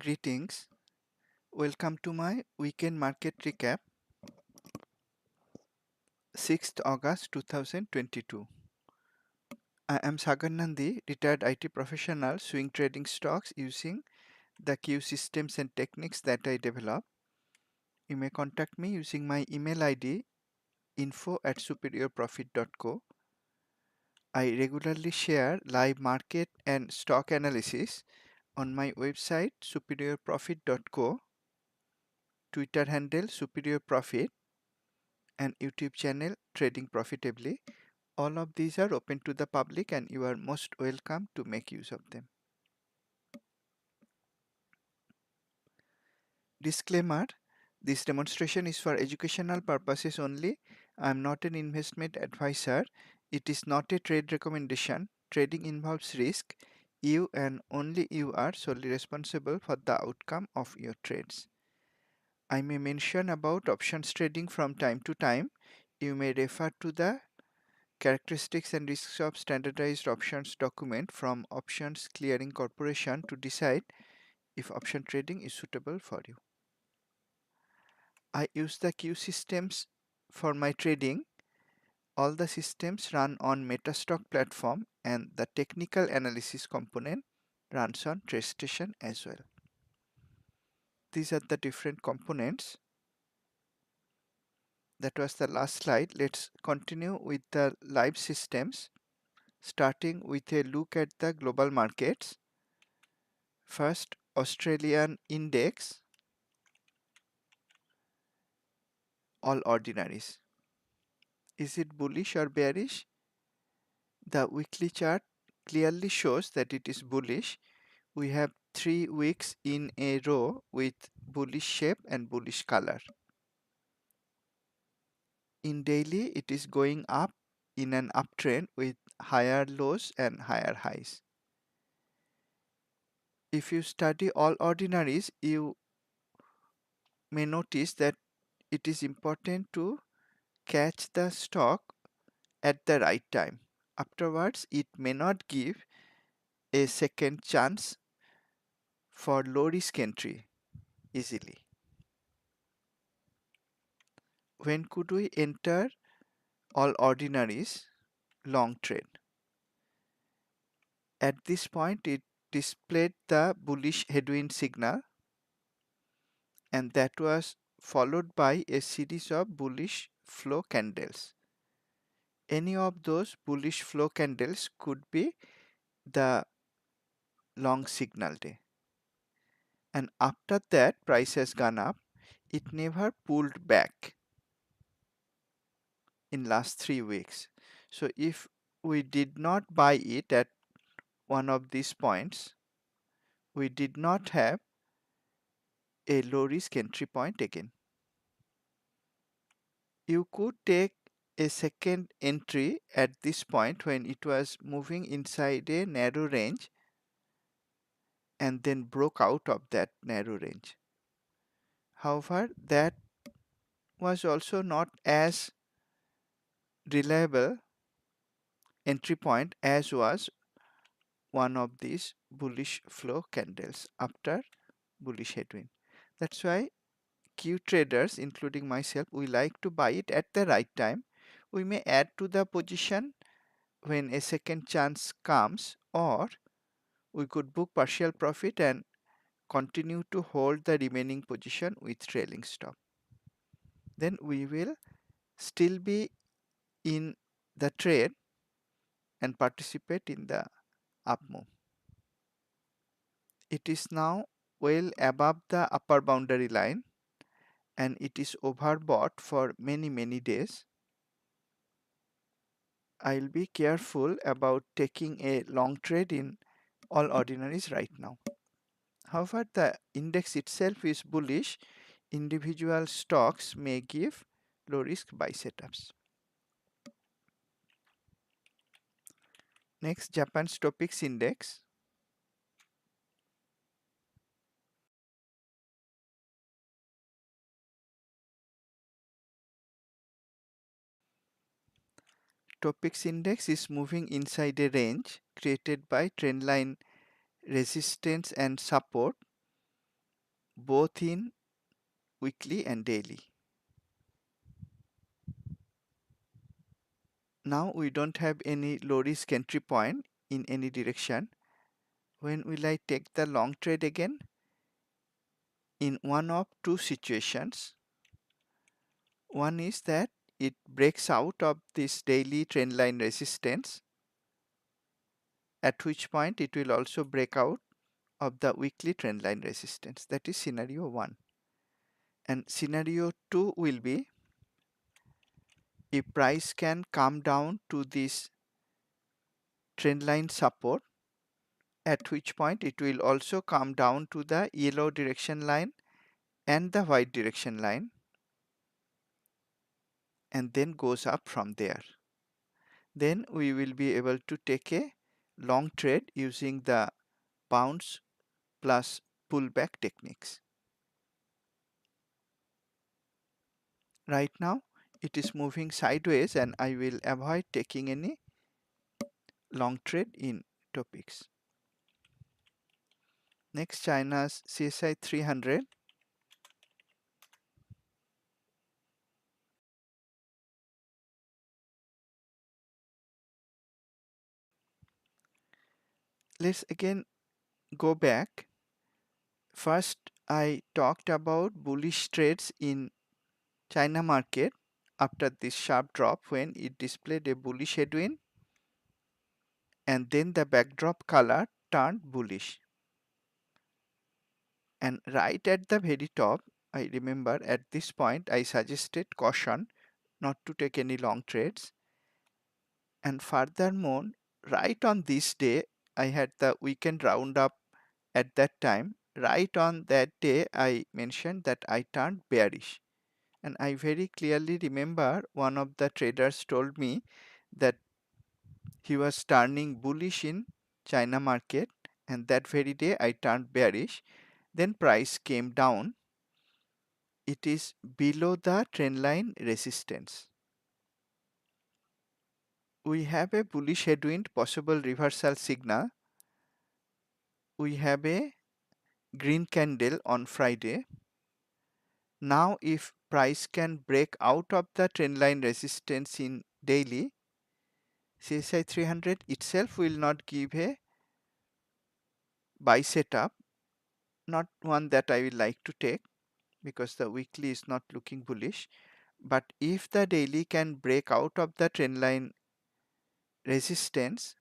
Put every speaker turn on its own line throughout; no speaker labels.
Greetings. Welcome to my weekend market recap, 6th August 2022. I am Sagar Nandi, retired IT professional swing trading stocks using the Q systems and techniques that I develop. You may contact me using my email ID info@superiorprofit.co. I regularly share live market and stock analysis on my website superiorprofit.co, Twitter handle superiorprofit, and YouTube channel Trading Profitably. All of these are open to the public and you are most welcome to make use of them. Disclaimer: this demonstration is for educational purposes only. I am not an investment advisor. It is not a trade recommendation. Trading involves risk. You and only you are solely responsible for the outcome of your trades. I may mention about options trading from time to time. You may refer to the Characteristics and Risks of Standardized Options document from Options Clearing Corporation to decide if option trading is suitable for you. I use the Q systems for my trading. All the systems run on Metastock platform and the technical analysis component runs on TradeStation as well. These are the different components. That was the last slide. Let's continue with the live systems, starting with a look at the global markets. First, Australian index, all ordinaries. Is it bullish or bearish? The weekly chart clearly shows that it is bullish. We have 3 weeks in a row with bullish shape and bullish color. In daily, it is going up in an uptrend with higher lows and higher highs. If you study all ordinaries, you may notice that it is important to catch the stock at the right time. Afterwards, it may not give a second chance for low risk entry easily. When could we enter all ordinaries long trade? At this point, it displayed the bullish headwind signal, and that was followed by a series of bullish flow candles. Any of those bullish flow candles could be the long signal day. And after that, price has gone up. It never pulled back in last 3 weeks. So if we did not buy it at one of these points, we did not have a low risk entry point again. You could take a second entry at this point when it was moving inside a narrow range and then broke out of that narrow range. However, that was also not as reliable entry point as was one of these bullish flow candles after bullish headwind. That's why Q traders, including myself, we like to buy it at the right time. We may add to the position when a second chance comes, or we could book partial profit and continue to hold the remaining position with trailing stop. Then we will still be in the trade and participate in the up move. It is now well above the upper boundary line and it is overbought for many days. I'll be careful about taking a long trade in all ordinaries right now. However, the index itself is bullish. Individual stocks may give low risk buy setups. Next, Japan's Topix index. Topix index is moving inside a range created by trendline resistance and support. both in weekly and daily. Now we don't have any low risk entry point in any direction. When will I take the long trade again? In one of two situations. One is that it breaks out of this daily trend line resistance, at which point it will also break out of the weekly trend line resistance. That is scenario 1. And scenario 2 will be if price can come down to this trend line support, at which point it will also come down to the yellow direction line and the white direction line, and then goes up from there. Then we will be able to take a long trade using the bounce plus pullback techniques. Right now it is moving sideways and I will avoid taking any long trade in topics. Next, China's CSI 300. Let's again go back. First, I talked about bullish trades in China market after this sharp drop when it displayed a bullish headwind and then the backdrop color turned bullish. And right at the very top, I remember at this point I suggested caution not to take any long trades. And furthermore, right on this day, I had the weekend roundup at that time. Right on that day, I mentioned that I turned bearish. And I very clearly remember one of the traders told me that he was turning bullish in China market, and that very day I turned bearish. Then price came down. It is below the trendline resistance. We have a bullish headwind, possible reversal signal. We have a green candle on Friday. Now if price can break out of the trendline resistance in daily, CSI 300 itself will not give a buy setup, not one that I will like to take because the weekly is not looking bullish. But if the daily can break out of the trendline resistance,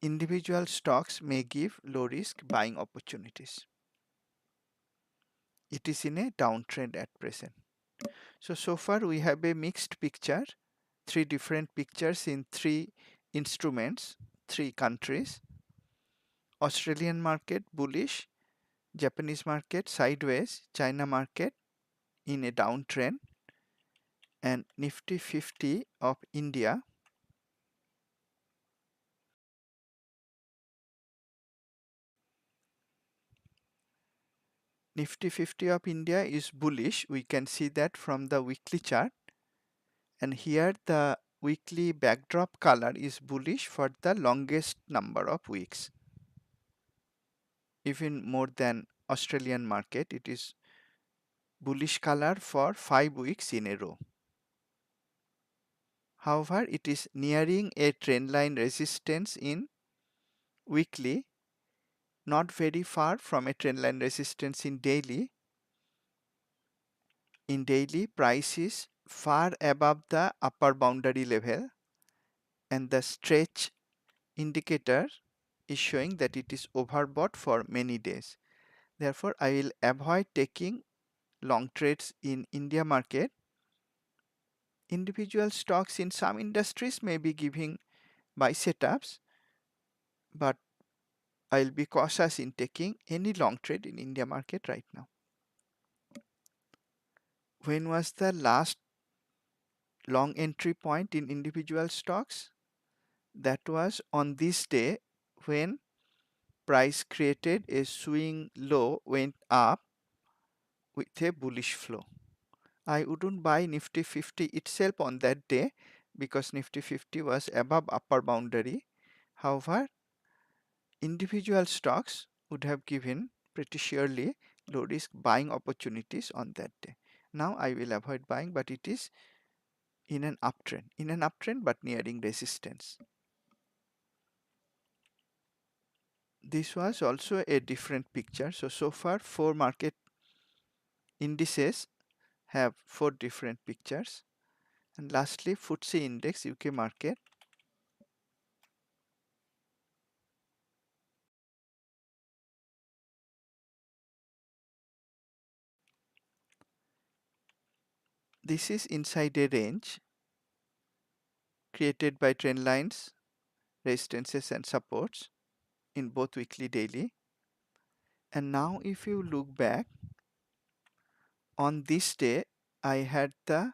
individual stocks may give low risk buying opportunities. It is in a downtrend at present. So far we have a mixed picture, three different pictures in three instruments, three countries. Australian market bullish, Japanese market sideways, China market in a downtrend, and Nifty 50 of India Nifty 50 of India is bullish. We can see that from the weekly chart, and here the weekly backdrop color is bullish for the longest number of weeks, even more than Australian market. It is bullish color for 5 weeks in a row. However, it is nearing a trendline resistance in weekly, not very far from a trendline resistance in daily. In daily, price is far above the upper boundary level, and the stretch indicator is showing that it is overbought for many days. Therefore, I will avoid taking long trades in India market. Individual stocks in some industries may be giving buy setups, but I'll be cautious in taking any long trade in India market right now. When was the last long entry point in individual stocks? That was on this day when price created a swing low, went up with a bullish flow. I wouldn't buy Nifty 50 itself on that day because Nifty 50 was above upper boundary. However, individual stocks would have given pretty surely low risk buying opportunities on that day. Now I will avoid buying, but it is in an uptrend but nearing resistance. This was also a different picture. So far 4 market indices have 4 different pictures. And lastly, FTSE index UK market. This is inside a range created by trend lines, resistances and supports in both weekly daily. And now if you look back, on this day I had the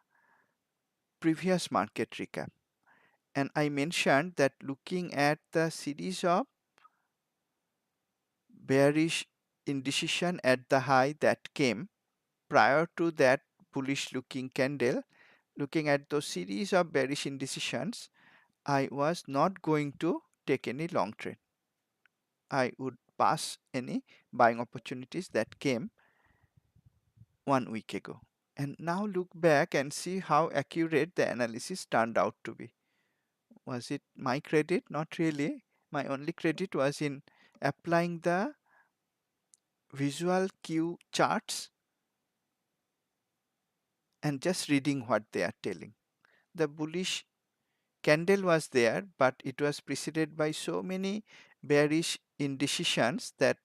previous market recap, and I mentioned that looking at the series of bearish indecision at the high that came prior to that bullish looking candle, looking at those series of bearish indecisions, I was not going to take any long trade. I would pass any buying opportunities that came 1 week ago. And now look back and see how accurate the analysis turned out to be. Was it my credit? Not really. My only credit was in applying the visual cue charts and just reading what they are telling. The bullish candle was there, but it was preceded by so many bearish indecisions that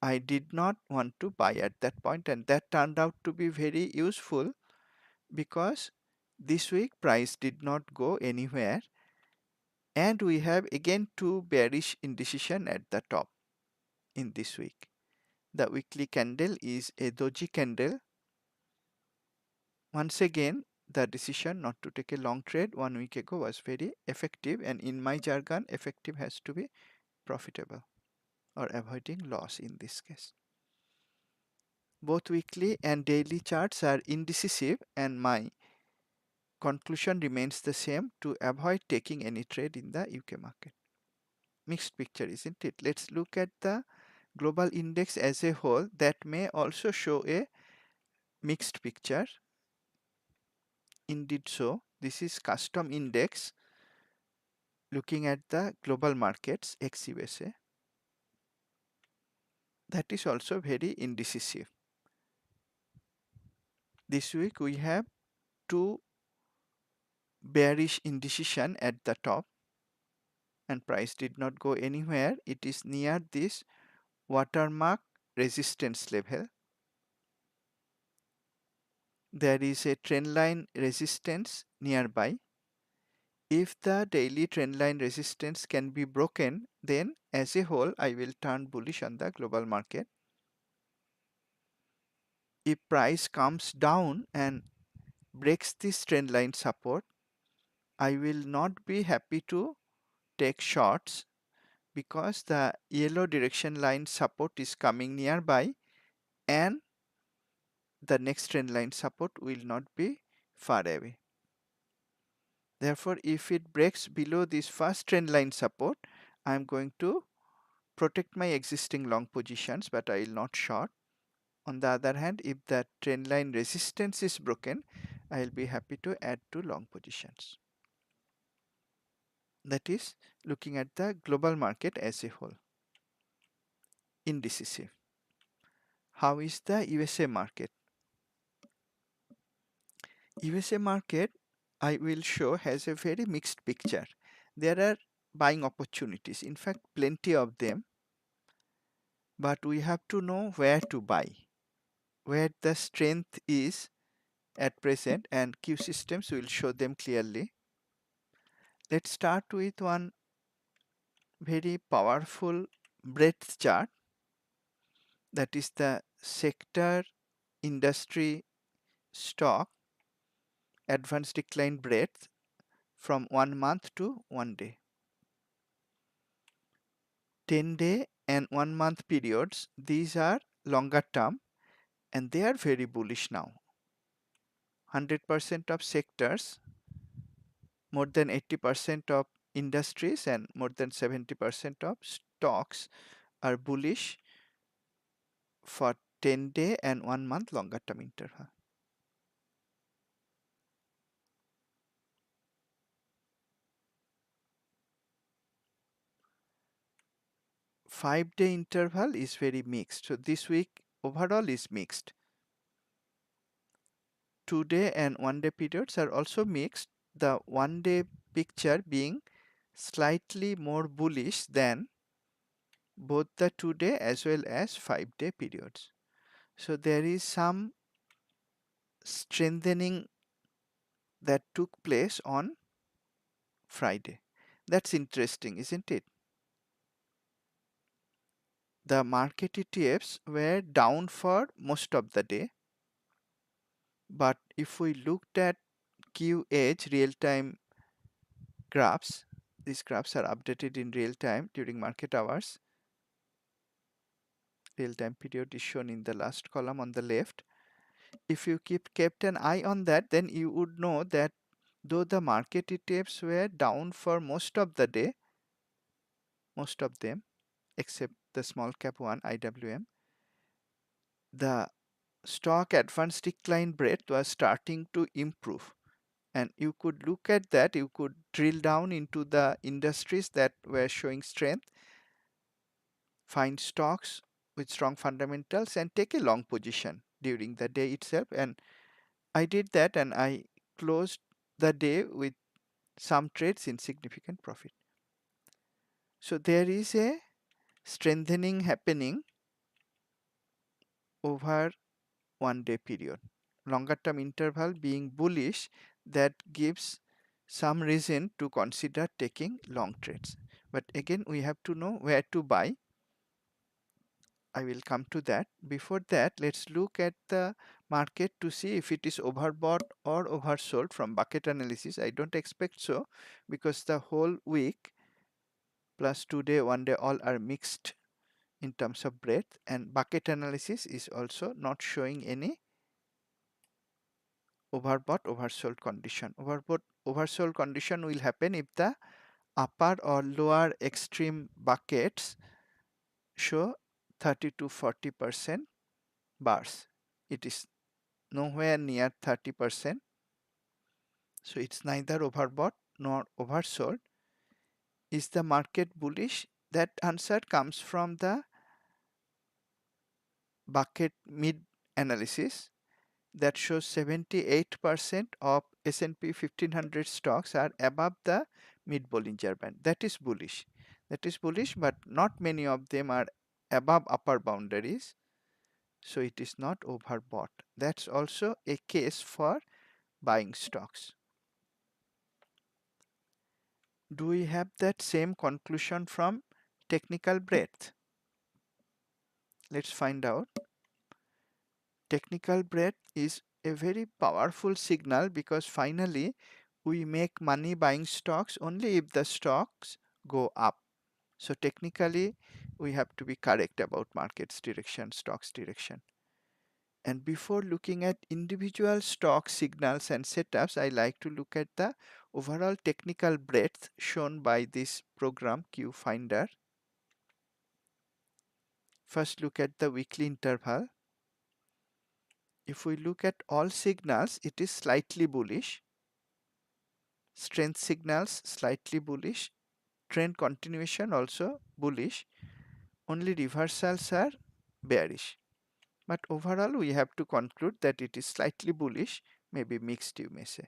I did not want to buy at that point, and that turned out to be very useful because this week price did not go anywhere, and we have again 2 bearish indecision at the top in this week. The weekly candle is a doji candle. Once again, the decision not to take a long trade 1 week ago was very effective, and in my jargon, effective has to be profitable or avoiding loss in this case. Both weekly and daily charts are indecisive, and my conclusion remains the same: to avoid taking any trade in the UK market. Mixed picture, isn't it? Let's look at the global index as a whole. That may also show a mixed picture. Indeed so. This is custom index looking at the global markets ex USA. That is also very indecisive. This week we have 2 bearish indecision at the top, and price did not go anywhere. It is near this watermark resistance level. There is a trend line resistance nearby. If the daily trend line resistance can be broken, then as a whole I will turn bullish on the global market. If price comes down and breaks this trend line support, I will not be happy to take shorts because the yellow direction line support is coming nearby, and the next trend line support will not be far away. Therefore, if it breaks below this first trend line support, I am going to protect my existing long positions, but I will not short. On the other hand, if the trend line resistance is broken, I will be happy to add to long positions. That is looking at the global market as a whole. Indecisive. How is the USA market? USA market, I will show, has a very mixed picture. There are buying opportunities, in fact plenty of them, but we have to know where to buy, where the strength is at present, and Q systems will show them clearly. Let's start with one very powerful breadth chart, that is the sector industry stock advanced decline breadth from 1 month to 1 day. 10-day and 1 month periods, these are longer term and they are very bullish now. 100% of sectors, more than 80% of industries, and more than 70% of stocks are bullish for 10-day and 1 month longer term interval. 5-day interval is very mixed. So this week overall is mixed. 2-day and 1-day periods are also mixed. The 1-day picture being slightly more bullish than both the 2-day as well as 5-day periods. So there is some strengthening that took place on Friday. That's interesting, isn't it? The market ETFs were down for most of the day, but if we looked at QH real-time graphs, these graphs are updated in real time during market hours. Real-time period is shown in the last column on the left. If you kept an eye on that, then you would know that though the market ETFs were down for most of the day, most of them except the small cap one IWM, the stock advanced decline breadth was starting to improve, and you could look at that. You could drill down into the industries that were showing strength, find stocks with strong fundamentals and take a long position during the day itself. And I did that, and I closed the day with some trades in significant profit. So there is a strengthening happening over 1-day period. Longer term interval being bullish, that gives some reason to consider taking long trades. But again, we have to know where to buy. I will come to that. Before that, let's look at the market to see if it is overbought or oversold from bucket analysis. I don't expect so, because the whole week plus 2-day, 1-day all are mixed in terms of breadth, and bucket analysis is also not showing any overbought oversold condition. Overbought oversold condition will happen if the upper or lower extreme buckets show 30 to 40% bars. It is nowhere near 30%, so it's neither overbought nor oversold. Is the market bullish? That answer comes from the bucket mid analysis that shows 78% of S&P 1500 stocks are above the mid Bollinger Band. That is bullish. That is bullish, but not many of them are above upper boundaries. So it is not overbought. That's also a case for buying stocks. Do we have that same conclusion from technical breadth? Let's find out. Technical breadth is a very powerful signal, because finally we make money buying stocks only if the stocks go up. So technically we have to be correct about market's direction, stocks direction. And before looking at individual stock signals and setups, I like to look at the overall technical breadth shown by this program Q Finder. First, look at the weekly interval. If we look at all signals, it is slightly bullish. Strength signals slightly bullish. Trend continuation also bullish. Only reversals are bearish. But overall, we have to conclude that it is slightly bullish, maybe mixed, you may say.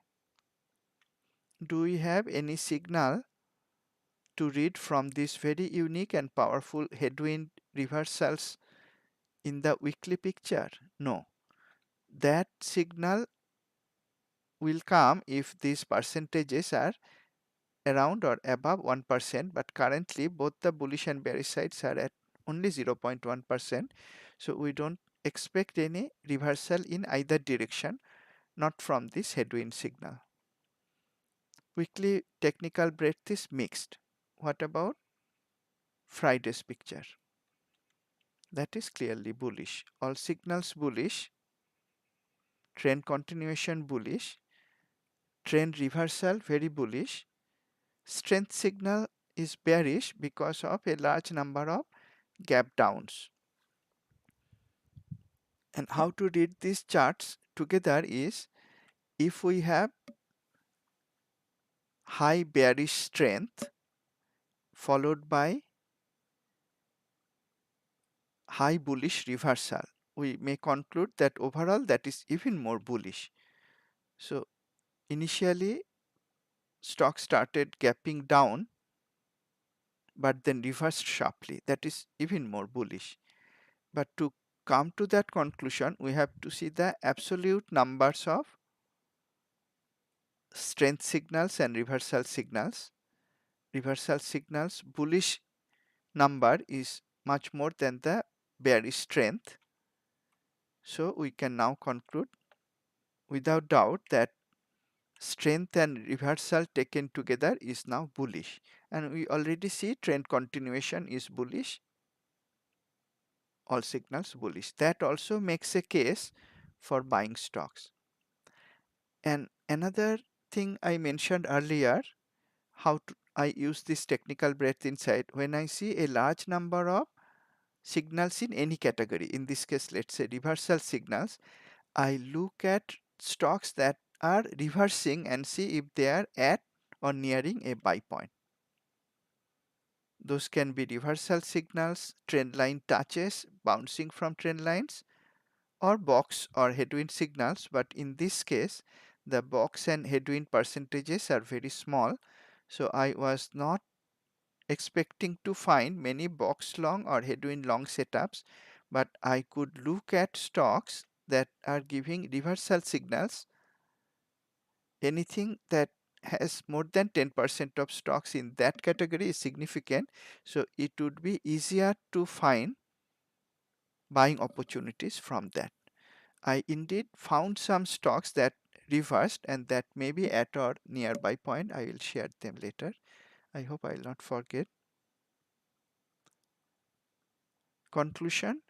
Do we have any signal to read from this very unique and powerful headwind reversals in the weekly picture? No. That signal will come if these percentages are around or above 1%, but currently both the bullish and bearish sides are at only 0.1%. So we don't expect any reversal in either direction, not from this headwind signal. Weekly technical breadth is mixed. What about Friday's picture? That is clearly bullish. All signals bullish, trend continuation bullish, trend reversal very bullish, strength signal is bearish because of a large number of gap downs. And how to read these charts together is, if we have high bearish strength followed by high bullish reversal, we may conclude that overall that is even more bullish. So initially stock started gapping down but then reversed sharply. That is even more bullish. But to come to that conclusion, we have to see the absolute numbers of strength signals and reversal signals. Reversal signals bullish number is much more than the bearish strength. So we can now conclude without doubt that strength and reversal taken together is now bullish, and we already see trend continuation is bullish, all signals bullish. That also makes a case for buying stocks. And another thing I mentioned earlier, I use this technical breadth insight when I see a large number of signals in any category. In this case, let's say reversal signals, I look at stocks that are reversing and see if they are at or nearing a buy point. Those can be reversal signals, trend line touches, bouncing from trend lines, or box or headwind signals. But in this case, the box and headwind percentages are very small. So I was not expecting to find many box long or headwind long setups, but I could look at stocks that are giving reversal signals. Anything that has more than 10% of stocks in that category is significant, so it would be easier to find buying opportunities from that. I indeed found some stocks that reversed and that may be at or nearby point. I will share them later. I hope I will not forget. Conclusion: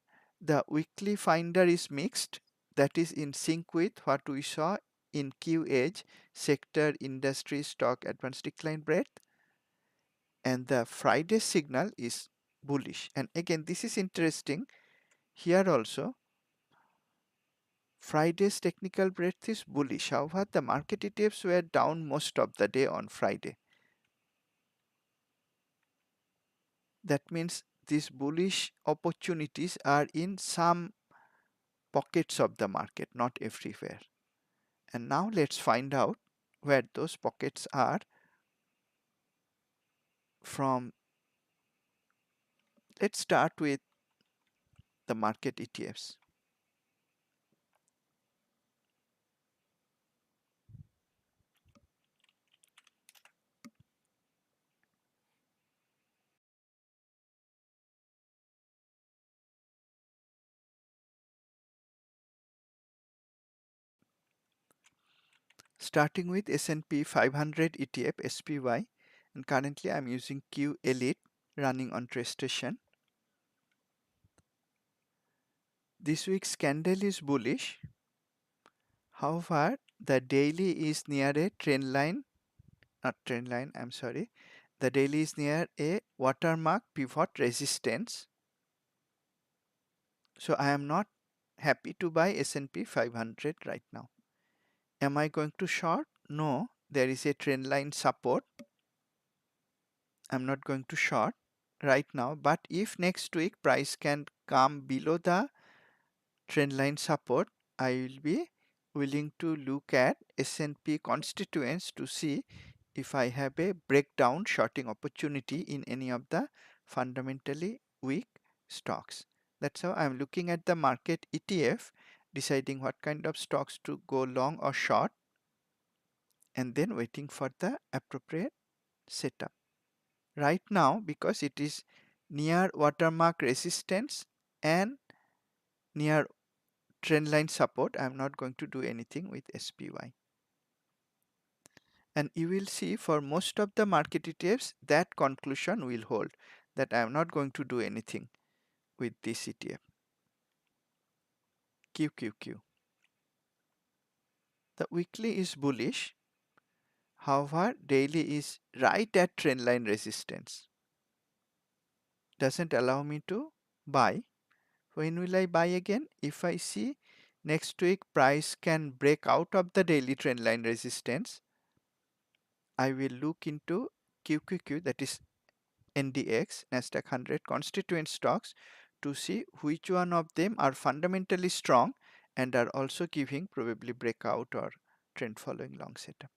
the weekly finder is mixed, that is in sync with what we saw in Q edge, sector, industry, stock, advanced decline breadth, and the Friday signal is bullish. And again, this is interesting. Here also, Friday's technical breadth is bullish. However, the market ETFs were down most of the day on Friday. That means these bullish opportunities are in some pockets of the market, not everywhere. And now let's find out where those pockets are from. Let's start with the market ETFs. Starting with S&P 500 ETF SPY, and currently I'm using Q Elite running on TradeStation. This week's candle is bullish. However, the daily is near a trend line, not trend line, I'm sorry. The daily is near a watermark pivot resistance. So I am not happy to buy S&P 500 right now. Am I going to short? No, there is a trend line support. I'm not going to short right now, but if next week price can come below the trend line support, I will be willing to look at S&P constituents to see if I have a breakdown shorting opportunity in any of the fundamentally weak stocks. That's how I'm looking at the market ETF, deciding what kind of stocks to go long or short, and then waiting for the appropriate setup. Right now, because it is near watermark resistance and near trend line support, I am not going to do anything with SPY. And you will see for most of the market ETFs that conclusion will hold, that I am not going to do anything with this ETF. QQQ. The weekly is bullish. However, daily is right at trend line resistance. Doesn't allow me to buy. When will I buy again? If I see next week price can break out of the daily trend line resistance, I will look into QQQ, that is NDX, Nasdaq 100 constituent stocks, to see which one of them are fundamentally strong and are also giving probably breakout or trend following long setup.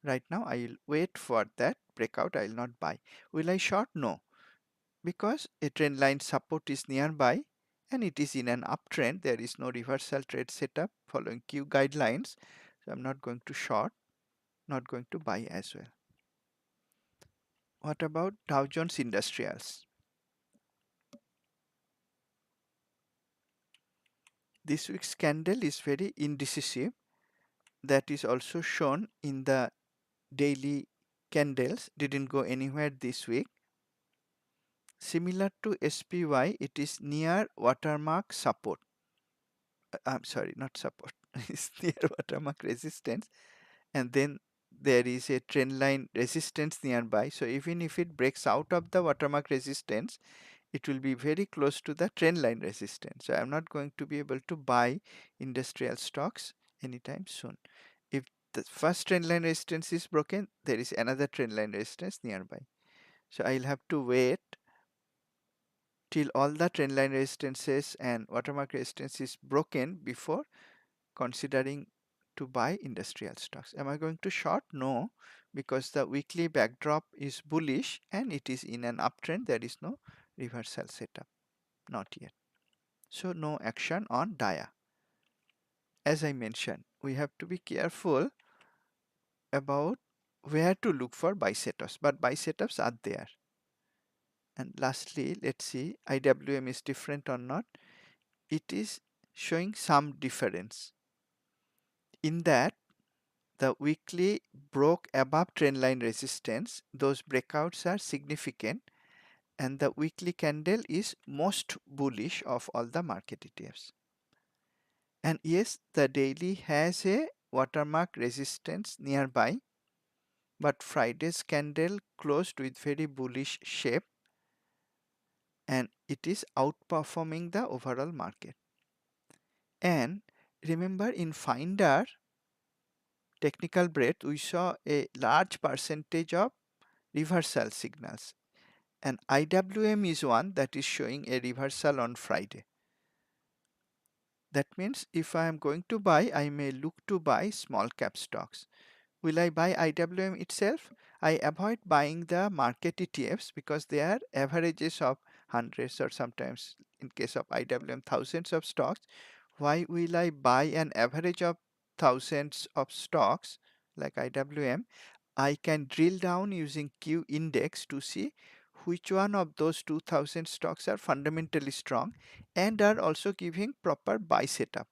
Right now I will wait for that breakout. I will not buy. Will I short? No, because a trend line support is nearby and it is in an uptrend. There is no reversal trade setup following Q guidelines, so I'm not going to short, not going to buy as well. What about Dow Jones Industrials? This week's candle is very indecisive. That is also shown in the daily candles, didn't go anywhere this week. Similar to SPY, it is near watermark support. I'm sorry, not support. It's near watermark resistance, and then there is a trend line resistance nearby. So even if it breaks out of the watermark resistance, it will be very close to the trend line resistance. So I'm not going to be able to buy industrial stocks anytime soon. If the first trend line resistance is broken, there is another trend line resistance nearby. So I'll have to wait till all the trend line resistances and watermark resistance is broken before considering to buy industrial stocks. Am I going to short? No, because the weekly backdrop is bullish and it is in an uptrend. There is no reversal setup, not yet. So no action on DIA. As I mentioned, we have to be careful about where to look for buy setups, but buy setups are there. And lastly, let's see IWM is different or not. It is showing some difference in that the weekly broke above trendline resistance. Those breakouts are significant, and the weekly candle is most bullish of all the market ETFs. And yes, the daily has a watermark resistance nearby, but Friday's candle closed with very bullish shape and it is outperforming the overall market. And remember, in Finder technical breadth, we saw a large percentage of reversal signals, and IWM is one that is showing a reversal on Friday. That means if I am going to buy, I may look to buy small cap stocks. Will I buy IWM itself? I avoid buying the market ETFs because they are averages of hundreds or sometimes in case of IWM thousands of stocks. Why will I buy an average of thousands of stocks like IWM? I can drill down using Q index to see which one of those 2000 stocks are fundamentally strong and are also giving proper buy setup.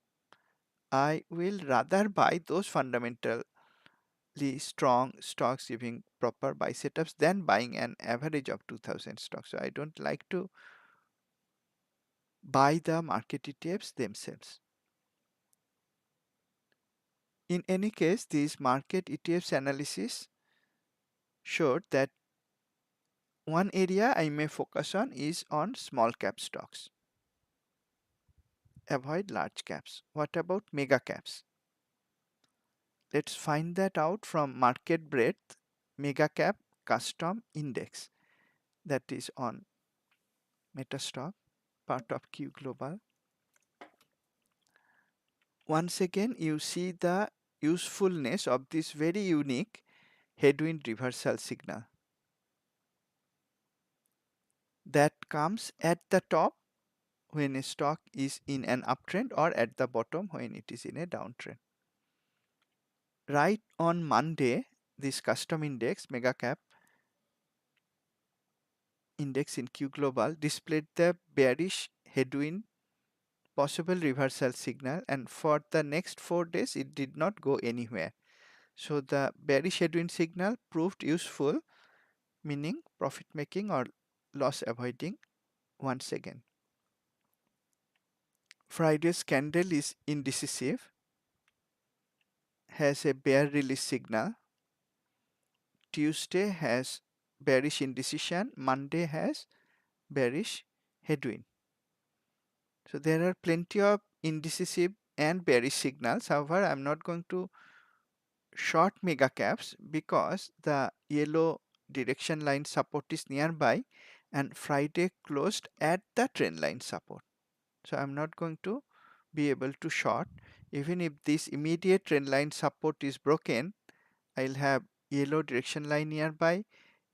I will rather buy those fundamentally strong stocks giving proper buy setups than buying an average of 2000 stocks. So I don't like to buy the market ETFs themselves. In any case, these market ETFs analysis showed that one area I may focus on is on small cap stocks. Avoid large caps. What about mega caps? Let's find that out from market breadth mega cap custom index that is on Metastock, part of Q Global. Once again, you see the usefulness of this very unique headwind reversal signal that comes at the top when a stock is in an uptrend or at the bottom when it is in a downtrend. Right on Monday, this custom index, mega cap index in Q Global, displayed the bearish headwind possible reversal signal, and for the next 4 days it did not go anywhere. So the bearish headwind signal proved useful, meaning profit making or loss avoiding once again. Friday's candle is indecisive, has a bear release signal. Tuesday has bearish indecision. Monday has bearish headwind. So there are plenty of indecisive and bearish signals. However, I'm not going to short mega caps because the yellow direction line support is nearby and Friday closed at the trend line support. So I'm not going to be able to short. Even if this immediate trend line support is broken, I'll have yellow direction line nearby.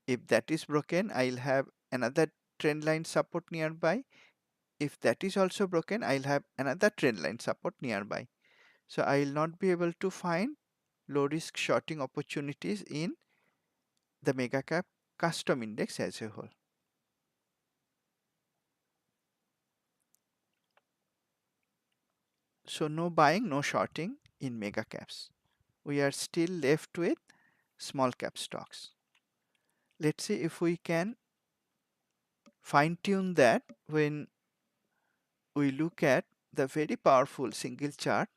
If that is broken, I'll have another trend line support nearby. If that is also broken, I'll have another trend line support nearby. So I will not be able to find low risk shorting opportunities in the mega cap custom index as a whole. So no buying, no shorting in mega caps. We are still left with small cap stocks. Let's see if we can fine tune that when we look at the very powerful single chart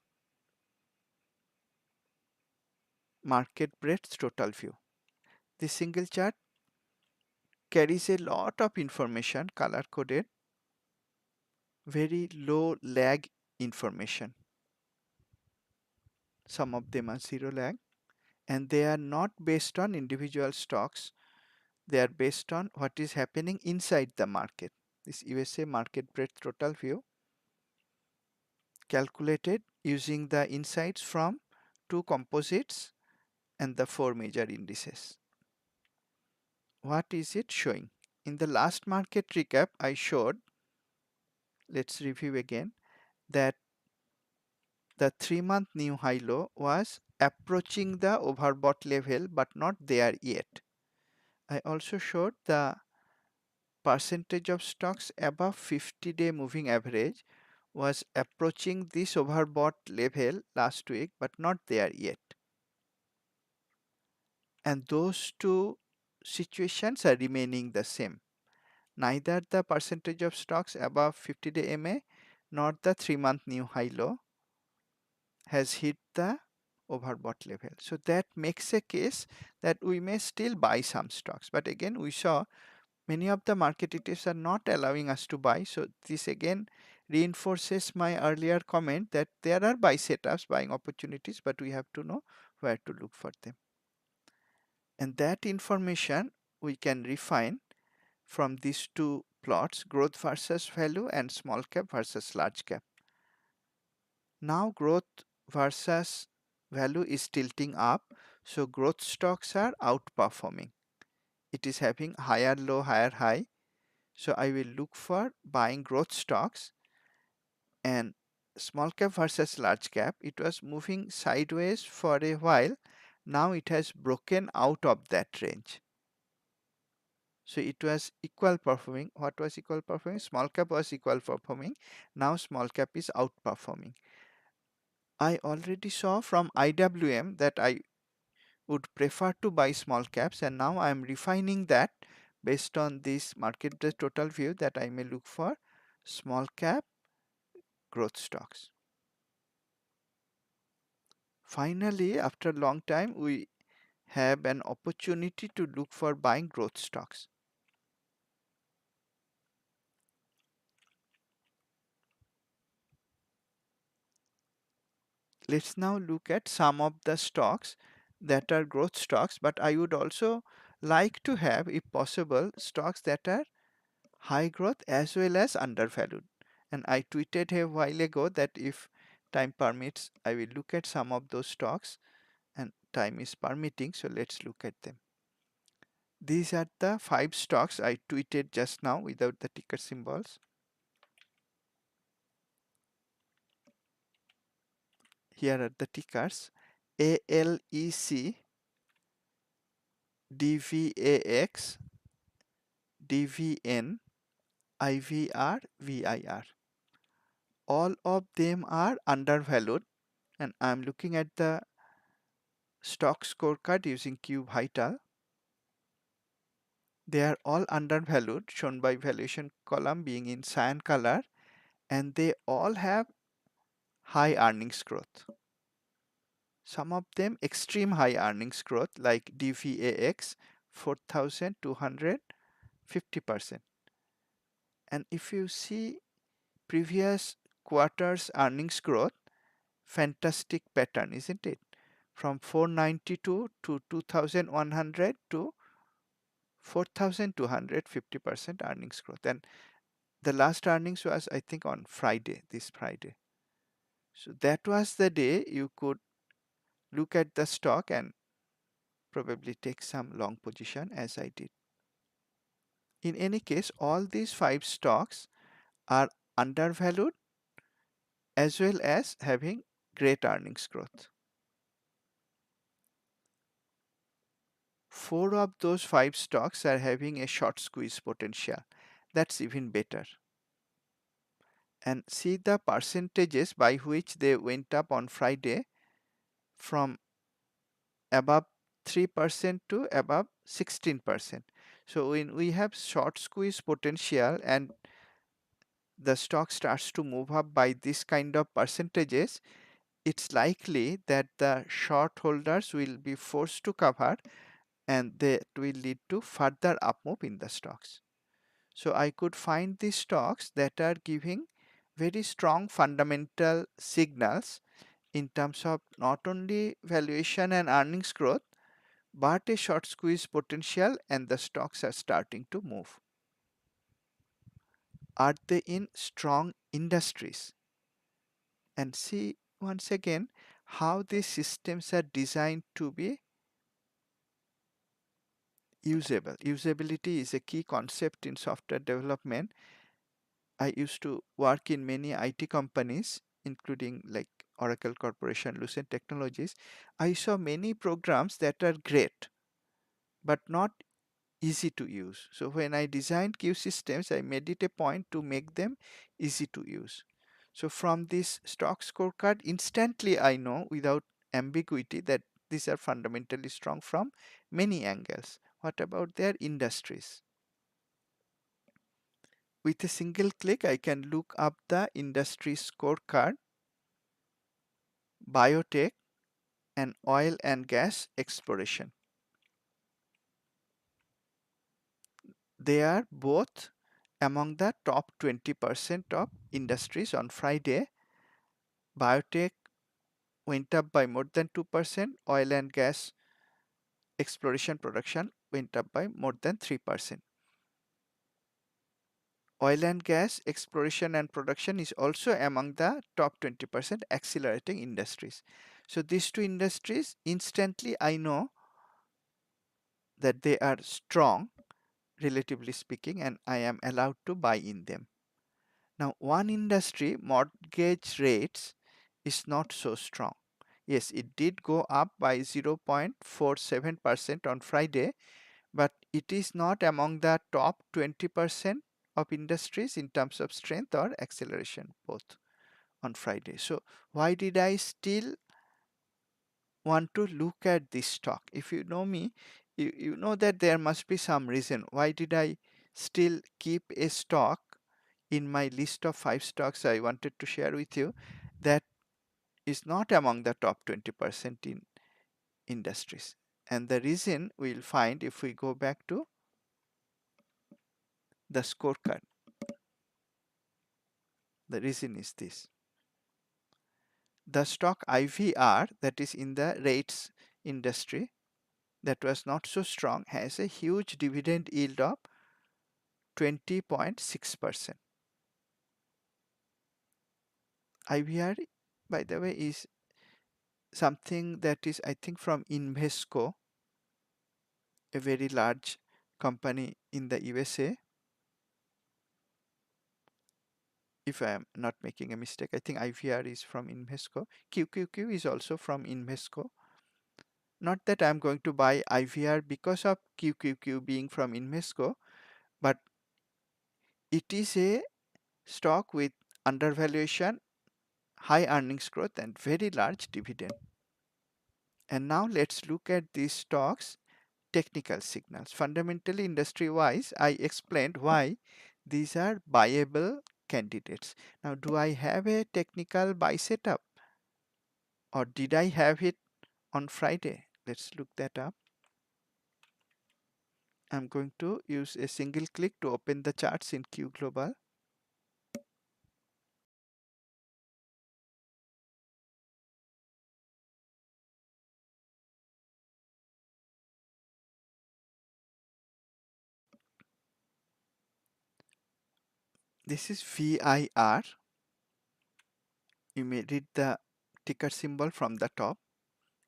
market breadth total view. This single chart carries a lot of information color coded, very low lag information. Some of them are zero lag and they are not based on individual stocks. They are based on what is happening inside the market. This USA market breadth total view calculated using the insights from two composites and the four major indices. What is it showing? In the last market recap, I showed, let's review again, that the 3-month new high low was approaching the overbought level but not there yet. I also showed the percentage of stocks above 50-day moving average was approaching this overbought level last week but not there yet. And those two situations are remaining the same. Neither the percentage of stocks above 50-day MA nor the 3-month new high low has hit the overbought level. So that makes a case that we may still buy some stocks. But again, we saw many of the market ETFs are not allowing us to buy. So this again reinforces my earlier comment that there are buy setups, buying opportunities, but we have to know where to look for them. And that information we can refine from these two plots, growth versus value and small cap versus large cap. Now growth versus value is tilting up, so growth stocks are outperforming. It is having higher low, higher high. So I will look for buying growth stocks, and small cap versus large cap, it was moving sideways for a while. Now it has broken out of that range. So it was equal performing. What was equal performing? Small cap was equal performing. Now small cap is outperforming. I already saw from IWM that I would prefer to buy small caps, and now I am refining that based on this market total view that I may look for small cap growth stocks. Finally, after a long time, we have an opportunity to look for buying growth stocks. Let's now look at some of the stocks that are growth stocks, but I would also like to have, if possible, stocks that are high growth as well as undervalued. And I tweeted a while ago that if time permits, I will look at some of those stocks, and time is permitting, so let's look at them. These are the 5 stocks I tweeted just now without the ticker symbols. Here are the tickers: ALEC, DVAX, DVN, IVR, VIR. All of them are undervalued, and I'm looking at the stock scorecard using QVital. They are all undervalued, shown by valuation column being in cyan color, and they all have high earnings growth. Some of them extreme high earnings growth, like DVAX 4,250%. And if you see previous quarter's earnings growth, fantastic pattern, isn't it? From 492 to 2100 to 4200, 50% earnings growth. And the last earnings was, I think, on Friday, this Friday. So that was the day you could look at the stock and probably take some long position as I did. In any case, all these five stocks are undervalued as well as having great earnings growth. Four of those five stocks are having a short squeeze potential. That's even better. And see the percentages by which they went up on Friday from above 3% to above 16%. So when we have short squeeze potential and the stock starts to move up by this kind of percentages, it's likely that the short holders will be forced to cover and that will lead to further up move in the stocks. So I could find these stocks that are giving very strong fundamental signals in terms of not only valuation and earnings growth, but a short squeeze potential, and the stocks are starting to move. Are they in strong industries? And see once again how these systems are designed to be usable. Usability is a key concept in software development. I used to work in many IT companies, including like Oracle Corporation, Lucent Technologies. I saw many programs that are great, but not easy to use. So when I designed Q systems, I made it a point to make them easy to use. So from this stock scorecard, instantly I know without ambiguity that these are fundamentally strong from many angles. What about their industries? With a single click, I can look up the industry scorecard, biotech, and oil and gas exploration. They are both among the top 20% of industries on Friday. Biotech went up by more than 2%, oil and gas exploration production went up by more than 3%. Oil and gas exploration and production is also among the top 20% accelerating industries. So these two industries, instantly I know that they are strong, relatively speaking, and I am allowed to buy in them. Now, one industry, mortgage rates, is not so strong. Yes, it did go up by 0.47% on Friday, but it is not among the top 20% of industries in terms of strength or acceleration, both on Friday. So, why did I still want to look at this stock? If you know me, you know that there must be some reason. Why did I still keep a stock in my list of 5 stocks I wanted to share with you that is not among the top 20% in industries? And the reason we'll find if we go back to the scorecard. The reason is this. The stock IVR, that is in the rates industry, that was not so strong, has a huge dividend yield of 20.6%. IVR, by the way, is something that is, I think, from Invesco, a very large company in the USA. If I am not making a mistake, I think IVR is from Invesco. QQQ is also from Invesco. Not that I'm going to buy IVR because of QQQ being from Invesco, but it is a stock with undervaluation, high earnings growth, and very large dividend. And now let's look at these stocks' technical signals. Fundamentally, industry wise, I explained why these are buyable candidates. Now, do I have a technical buy setup, or did I have it on Friday? Let's look that up. I'm going to use a single click to open the charts in Q Global. This is VIR. You may read the ticker symbol from the top.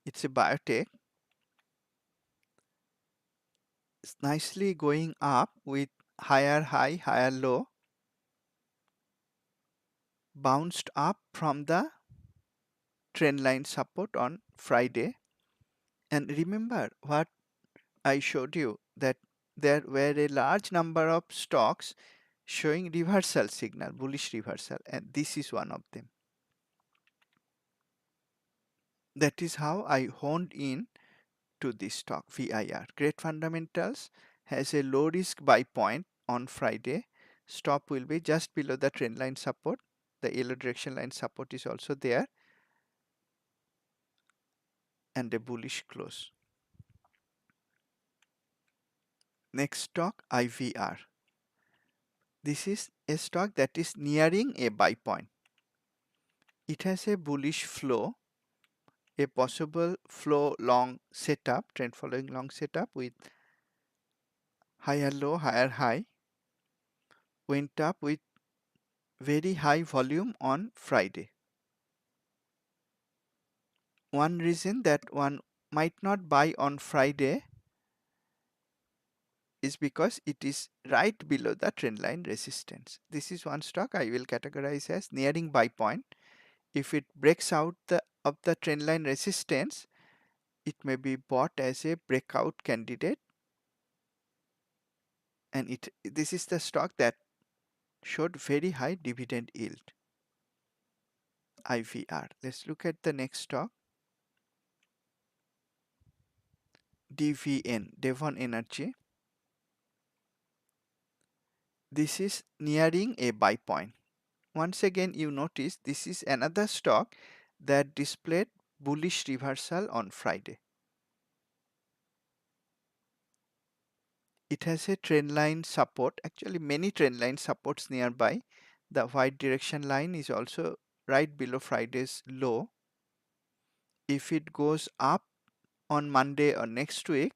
It's a biotech. It's nicely going up with higher high, higher low, bounced up from the trend line support on Friday. And remember what I showed you, that there were a large number of stocks showing reversal signal, bullish reversal, and this is one of them. That is how I honed in to this stock, VIR. Great fundamentals, has a low risk buy point on Friday. Stop will be just below the trend line support. The yellow direction line support is also there, and a bullish close. Next stock, IVR. This is a stock that is nearing a buy point. It has a bullish flow, a possible flow long setup, trend following long setup with higher low, higher high, went up with very high volume on Friday. One reason that one might not buy on Friday is because it is right below the trendline resistance. This is one stock I will categorize as nearing buy point. If it breaks out of the trendline resistance, it may be bought as a breakout candidate, and this is the stock that showed very high dividend yield, IVR. Let's look at the next stock, DVN, Devon Energy. This is nearing a buy point. Once again, you notice this is another stock that displayed bullish reversal on Friday. It has a trend line support, actually many trend line supports nearby. The white direction line is also right below Friday's low. If it goes up on Monday or next week,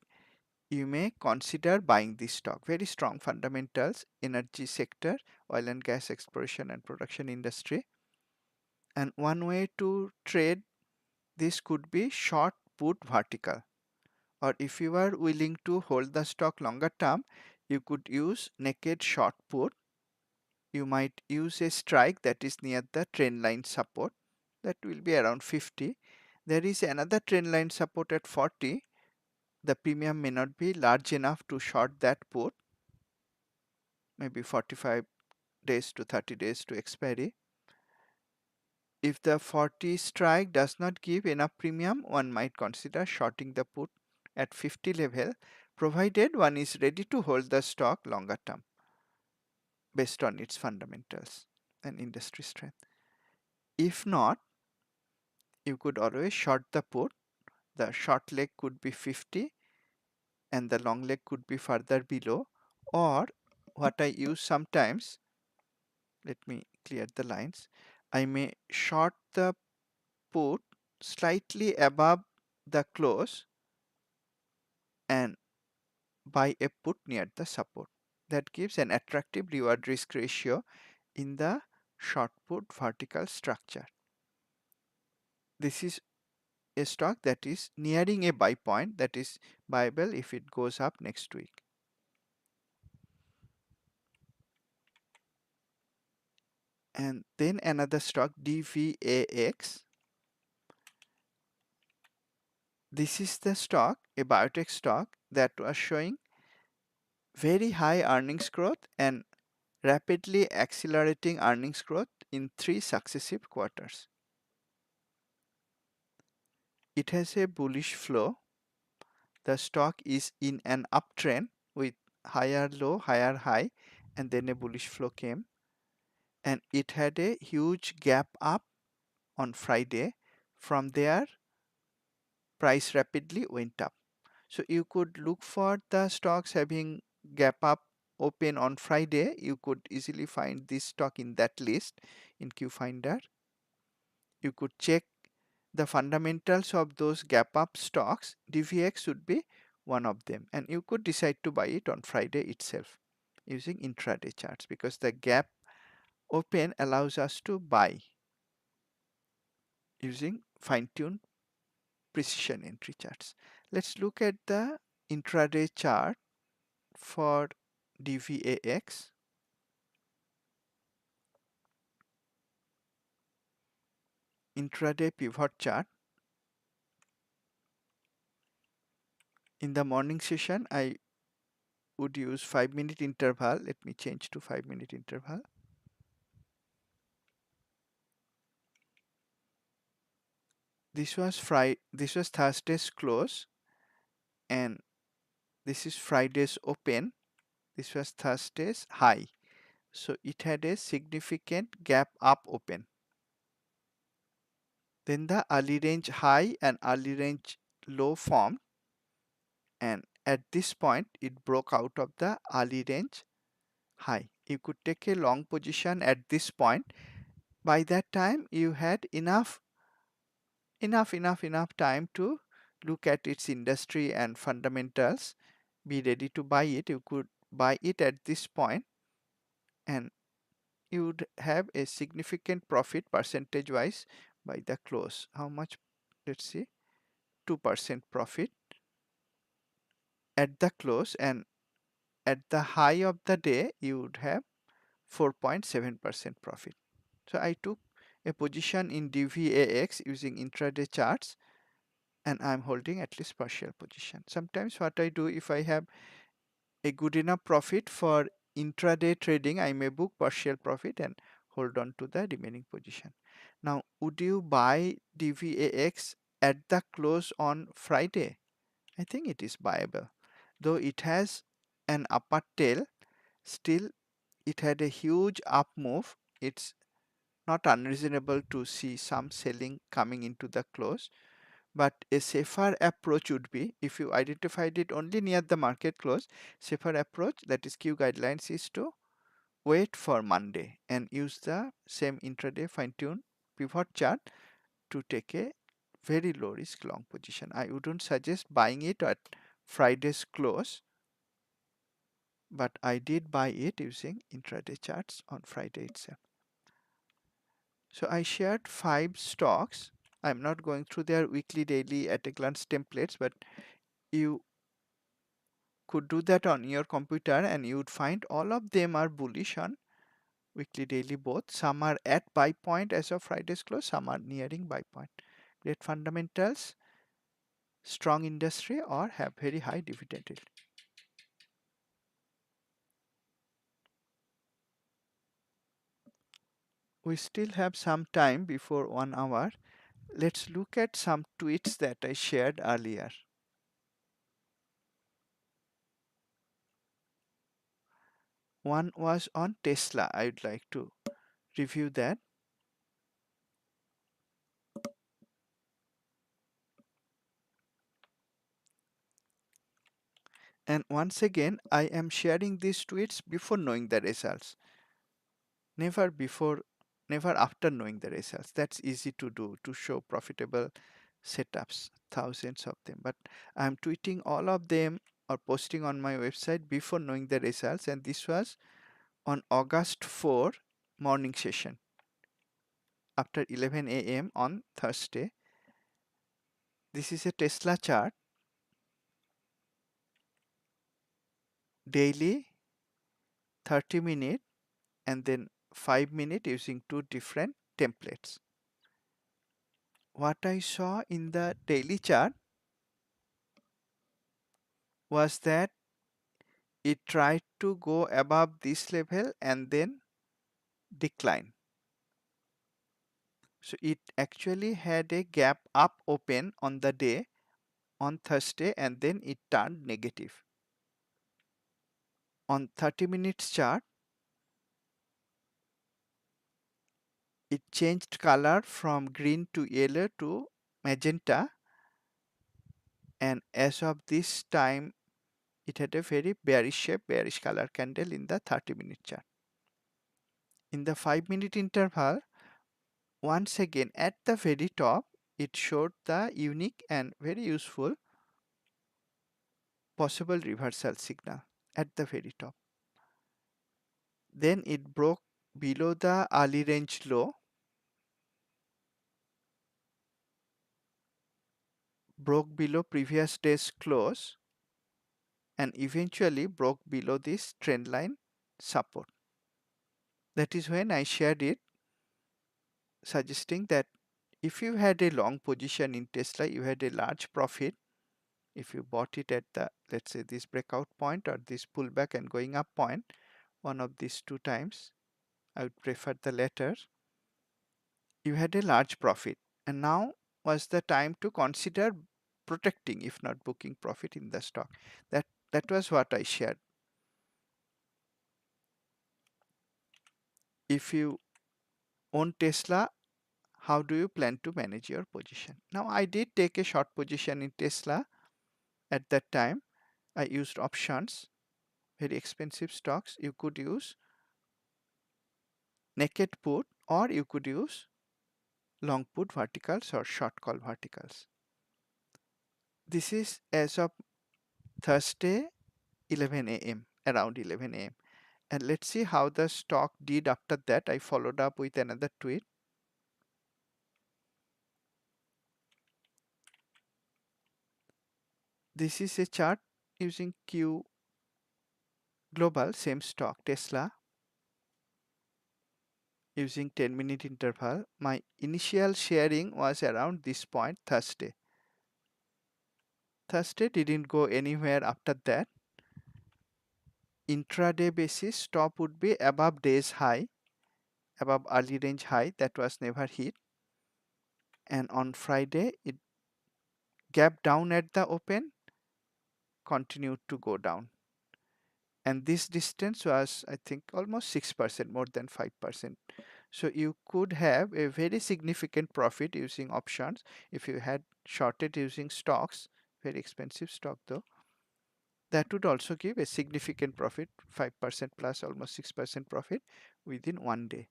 you may consider buying this stock. Very strong fundamentals, energy sector, oil and gas exploration and production industry. And one way to trade this could be short put vertical, or if you are willing to hold the stock longer term, you could use naked short put. You might use a strike that is near the trend line support, that will be around 50. There is another trend line support at 40. The premium may not be large enough to short that put, maybe 45 days to 30 days to expiry. If the 40 strike does not give enough premium, one might consider shorting the put at 50 level, provided one is ready to hold the stock longer term based on its fundamentals and industry strength. If not, you could always short the put. The short leg could be 50 and the long leg could be further below, or what I use sometimes, let me clear the lines, I may short the put slightly above the close and buy a put near the support. That gives an attractive reward risk ratio in the short put vertical structure. This is a stock that is nearing a buy point, that is buyable if it goes up next week. And then another stock, DVAX. This is the stock, a biotech stock that was showing very high earnings growth and rapidly accelerating earnings growth in 3 successive quarters. It has a bullish flow. The stock is in an uptrend with higher low, higher high, and then a bullish flow came. And it had a huge gap up on Friday. From there, price rapidly went up. So you could look for the stocks having gap up open on Friday. You could easily find this stock in that list in QFinder. You could check the fundamentals of those gap up stocks. DVX would be one of them, and you could decide to buy it on Friday itself using intraday charts, because the gap open allows us to buy using fine-tuned precision entry charts. Let's look at the intraday chart for DVAX. Intraday pivot chart. In the morning session, I would use 5-minute interval. Let me change to 5-minute interval. This was Thursday's close, and this is Friday's open. This was Thursday's high. So it had a significant gap up open. Then the early range high and early range low formed, and at this point it broke out of the early range high. You could take a long position at this point. By that time you had enough time to look at its industry and fundamentals, be ready to buy it. You could buy it at this point and you would have a significant profit percentage wise by the close. How much? Let's see, 2% profit at the close, and at the high of the day you would have 4.7% profit. So I took a position in DVAX using intraday charts, and I'm holding at least partial position. Sometimes what I do, if I have a good enough profit for intraday trading, I may book partial profit and hold on to the remaining position. Now, would you buy DVAX at the close on Friday? I think it is buyable. Though it has an upper tail, still it had a huge up move. It's not unreasonable to see some selling coming into the close. But a safer approach would be, if you identified it only near the market close, safer approach, that is Q guidelines, is to wait for Monday and use the same intraday fine-tune pivot chart to take a very low risk long position. I wouldn't suggest buying it at Friday's close, but I did buy it using intraday charts on Friday itself. So I shared 5 stocks. I'm not going through their weekly, daily at a glance templates, but you could do that on your computer and you would find all of them are bullish on weekly, daily both. Some are at buy point as of Friday's close, some are nearing buy point. Great fundamentals, strong industry, or have very high dividend yield. We still have some time before 1 hour. Let's look at some tweets that I shared earlier. One was on Tesla. I would like to review that. And once again, I am sharing these tweets before knowing the results. Never before, never after knowing the results. That's easy to do, to show profitable setups, thousands of them. But I'm tweeting all of them or posting on my website before knowing the results. And this was on August 4 morning session after 11 a.m. on Thursday. This is a Tesla chart, daily, 30-minute, and then 5-minute using 2 different templates. What I saw in the daily chart was that it tried to go above this level and then decline. So it actually had a gap up open on the day on Thursday and then it turned negative. On 30 minutes chart, it changed color from green to yellow to magenta, and as of this time it had a very bearish shape, bearish color candle in the 30-minute chart. In the 5-minute interval, once again at the very top, it showed the unique and very useful possible reversal signal at the very top. Then it broke below the early range low, broke below previous day's close, and eventually broke below this trend line support. That is when I shared it, suggesting that if you had a long position in Tesla, you had a large profit. If you bought it at the, let's say, this breakout point or this pullback and going up point, one of these two times, I would prefer the latter, you had a large profit. And now was the time to consider protecting, if not booking profit in the stock. That was what I shared. If you own Tesla, how do you plan to manage your position? Now, I did take a short position in Tesla at that time. I used options, very expensive stocks. You could use naked put, or you could use long put verticals or short call verticals. This is as of Thursday 11 a.m., around 11 a.m. And let's see how the stock did after that. I followed up with another tweet. This is a chart using Q Global, same stock, Tesla, using 10-minute interval. My initial sharing was around this point, Thursday. Thursday didn't go anywhere after that. Intraday basis, stop would be above day's high, above early range high, that was never hit. And on Friday, it gapped down at the open, continued to go down. And this distance was, I think, almost 6%, more than 5%. So you could have a very significant profit using options if you had shorted using stocks, very expensive stock though. That would also give a significant profit, 5% plus almost 6% profit within one day.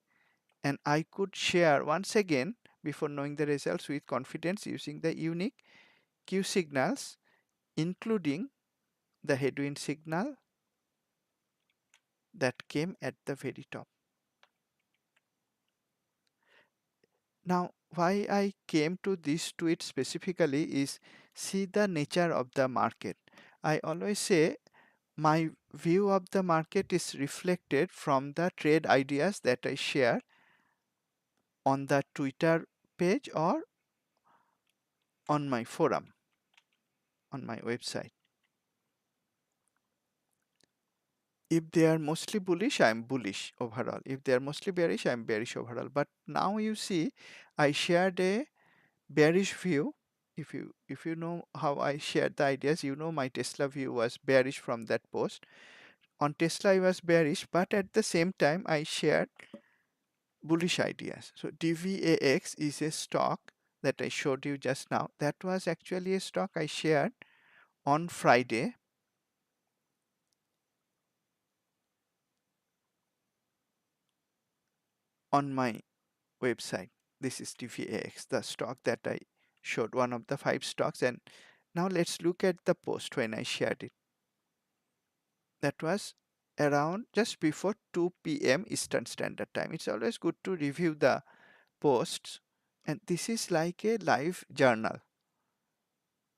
And I could share once again before knowing the results with confidence using the unique Q signals, including the headwind signal that came at the very top. Now, why I came to this tweet specifically is see the nature of the market. I always say my view of the market is reflected from the trade ideas that I share on the Twitter page or on my forum, on my website. If they are mostly bullish, I am bullish overall. If they are mostly bearish, I am bearish overall. But now you see, I shared a bearish view. If you know how I shared the ideas, you know my Tesla view was bearish from that post. On Tesla, I was bearish, but at the same time, I shared bullish ideas. So DVAX is a stock that I showed you just now. That was actually a stock I shared on Friday. On my website. This is DVAX, the stock that I showed, one of the 5 stocks. And now let's look at the post when I shared it. That was around just before 2 p.m. Eastern Standard Time. It's always good to review the posts, and this is like a live journal.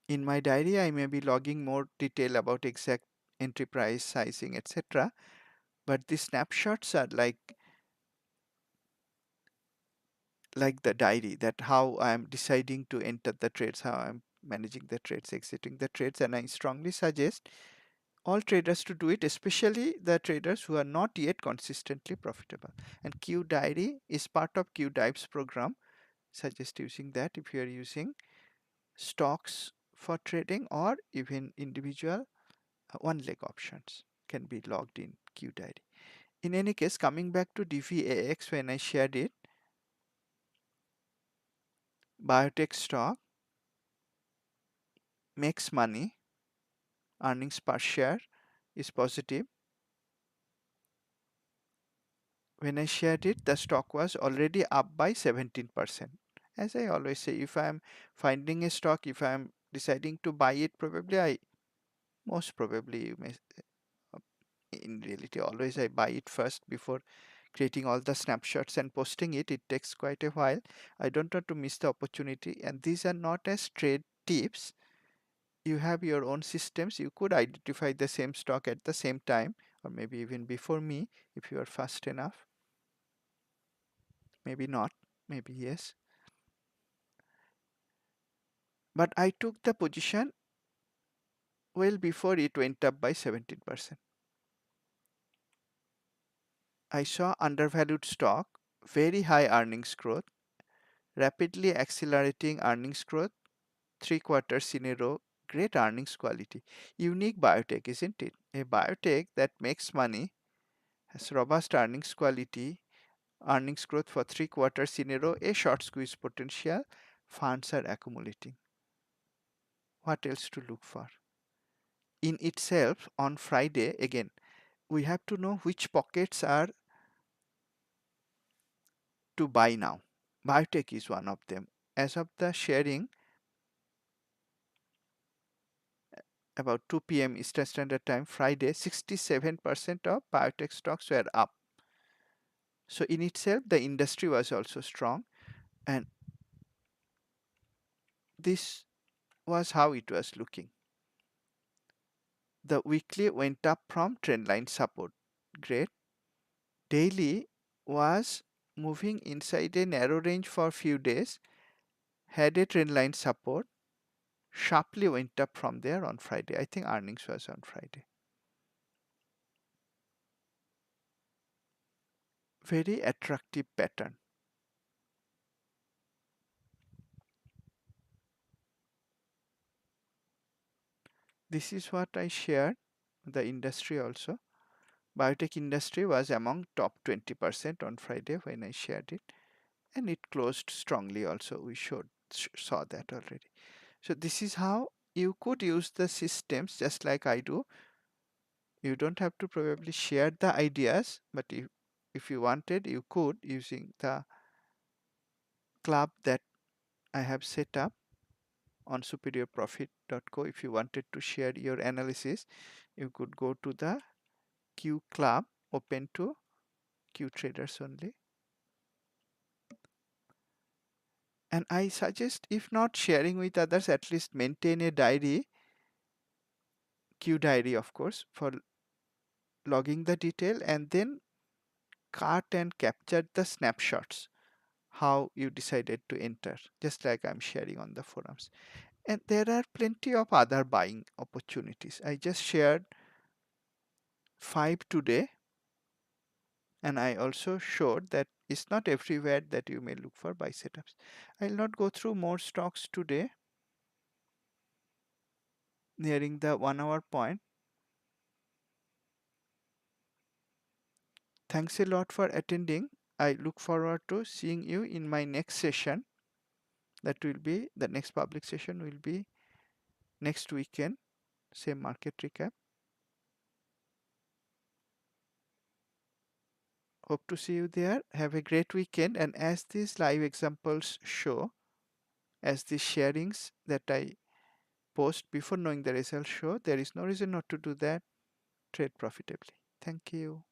In my diary, I may be logging more detail about exact entry price, sizing, etc. But the snapshots are like the diary, that how I am deciding to enter the trades, how I'm managing the trades, exiting the trades. And I strongly suggest all traders to do it, especially the traders who are not yet consistently profitable. And Q Diary is part of Q Dives program. Suggest using that if you are using stocks for trading or even individual one leg options can be logged in Q Diary. In any case, coming back to DVAX, when I shared it, biotech stock makes money, earnings per share is positive. When I shared it, the stock was already up by 17%. As I always say, if I am finding a stock, if I am deciding to buy it, most probably, you may, in reality, always I buy it first before creating all the snapshots and posting it. It takes quite a while. I don't want to miss the opportunity, and these are not as trade tips. You have your own systems. You could identify the same stock at the same time, or maybe even before me if you are fast enough. Maybe not, maybe yes. But I took the position well before it went up by 17%. I saw undervalued stock, very high earnings growth, rapidly accelerating earnings growth, 3 quarters in a row, great earnings quality. Unique biotech, isn't it? A biotech that makes money, has robust earnings quality, earnings growth for 3 quarters in a row, a short squeeze potential, funds are accumulating. What else to look for? In itself, on Friday, again, we have to know which pockets are to buy now. Biotech is one of them. As of the sharing, about 2 p.m. Eastern Standard Time, Friday, 67% of biotech stocks were up. So in itself, the industry was also strong, and this was how it was looking. The weekly went up from trendline support. Great. Daily was moving inside a narrow range for a few days, had a trendline support, sharply went up from there on Friday. I think earnings was on Friday. Very attractive pattern. This is what I shared. The industry also. Biotech industry was among top 20% on Friday when I shared it, and it closed strongly also. We saw that already. So this is how you could use the systems just like I do. You don't have to probably share the ideas, but if you wanted, you could using the club that I have set up on superiorprofit.co. If you wanted to share your analysis, you could go to the Q club, open to Q traders only. And I suggest, if not sharing with others, at least maintain a diary, Q diary, of course, for logging the detail, and then cut and capture the snapshots, how you decided to enter, just like I'm sharing on the forums. And there are plenty of other buying opportunities. I just shared 5 today, and I also showed that it's not everywhere that you may look for buy setups. I'll not go through more stocks today, nearing the 1 hour point. Thanks a lot for attending. I look forward to seeing you in my next session. That will be the next public session will be next weekend, same market recap. Hope to see you there. Have a great weekend. And as these live examples show, as these sharings that I post before knowing the results show, there is no reason not to do that. Trade profitably. Thank you.